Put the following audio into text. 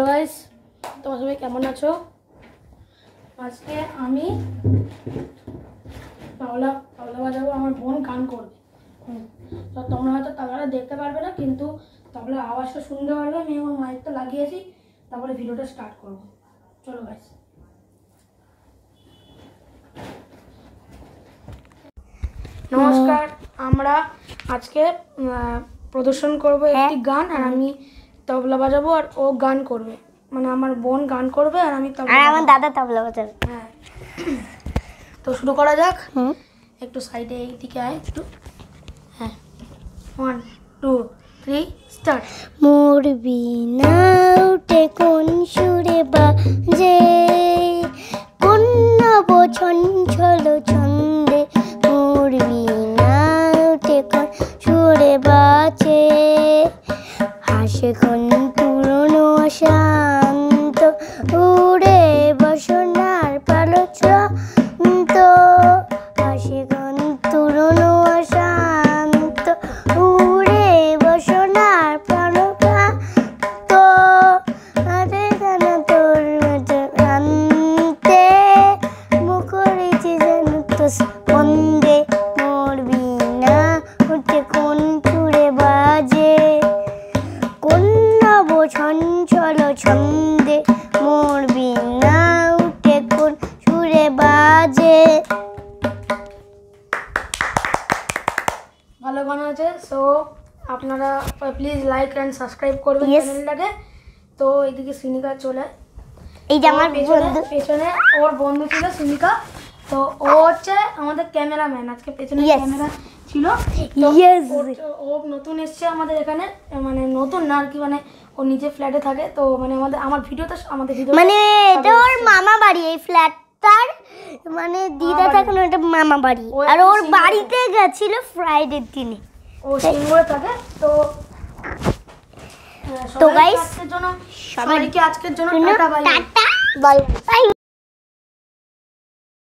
Guys, তোমরা সবাই কেমন আছো? আজকে আমি তবলা বাজাবো, আমার বোন গান করবে। তো তোমরা হয়তো তবলাটা দেখতে পারবে না, কিন্তু তবলার আওয়াজটা শুনতে পারবে। আমি আমার মাইকটা লাগিয়েছি, তারপরে ভিডিওটা স্টার্ট করব। চলো গাইস। নমস্কার, আমরা আজকে প্রদর্শন করব একটি গান, আর আমি তবলা বাজাবো আর ও গান করবে। মানে আমার বোন গান করবে আর আমি তবলা, আর আমার দাদা তবলা বাজাবে। হ্যাঁ, তো শুরু করা যাক। একটু সাইডে এই দিকে আয় একটু। হ্যাঁ, 1 2 3 স্টার্ট। মোর বিনা উঠে কোন সুরে বাজে, কোন নব ছঞ্ছল ছন্দে, মোর বিনা উঠে কোন সুরে বাজে, হাসে কোন পুরনো শান্ত, উড়ে বসনার পালচ্রান্ত, হাসে কোন পুরনো শান্ত, উড়ে বসনার পালচ্রান্ত, আরে জানা তোর আনতে মুখরিছি যেন তো স্পন্দে, মোর বিনা উঠে কোন সুরে বাজে, কোন নব ছঞ্ছল ছন্দে, মোর বিনা উঠে কোন সুরে বাজে। ভালো গান হয়েছে। সো আপনারা প্লিজ লাইক অ্যান্ড সাবস্ক্রাইব করবেন Yes. চ্যানেলটাকে। তো এইদিকে সিনিকা চলে, এই যে আমার বন্ধু, পেছনে ওর বন্ধু ছিল সিনিকা। তো ও হচ্ছে আমাদের ক্যামেরাম্যান। আজকে পেছনে Yes. ক্যামেরা ছিল। তো Yes. ও নতুন এসছে আমাদের এখানে, মানে নতুন না আর কি, মানে ও নিজে ফ্ল্যাটে থাকে। তো মানে আমার ভিডিওতে মানে এটা ওর মামা বাড়ি, এই ফ্ল্যাটটার মানে দিদা থাকে না, এটা মামা বাড়ি। ও আর এখন ওর সিঙ্গেল। বাড়িতে গেছিল ফ্রাইডের দিনে। ও সিঙ্গুরে থাকে। তো তো guys, সবাইকে আজকের জন্য tata, bye. Tata bye by.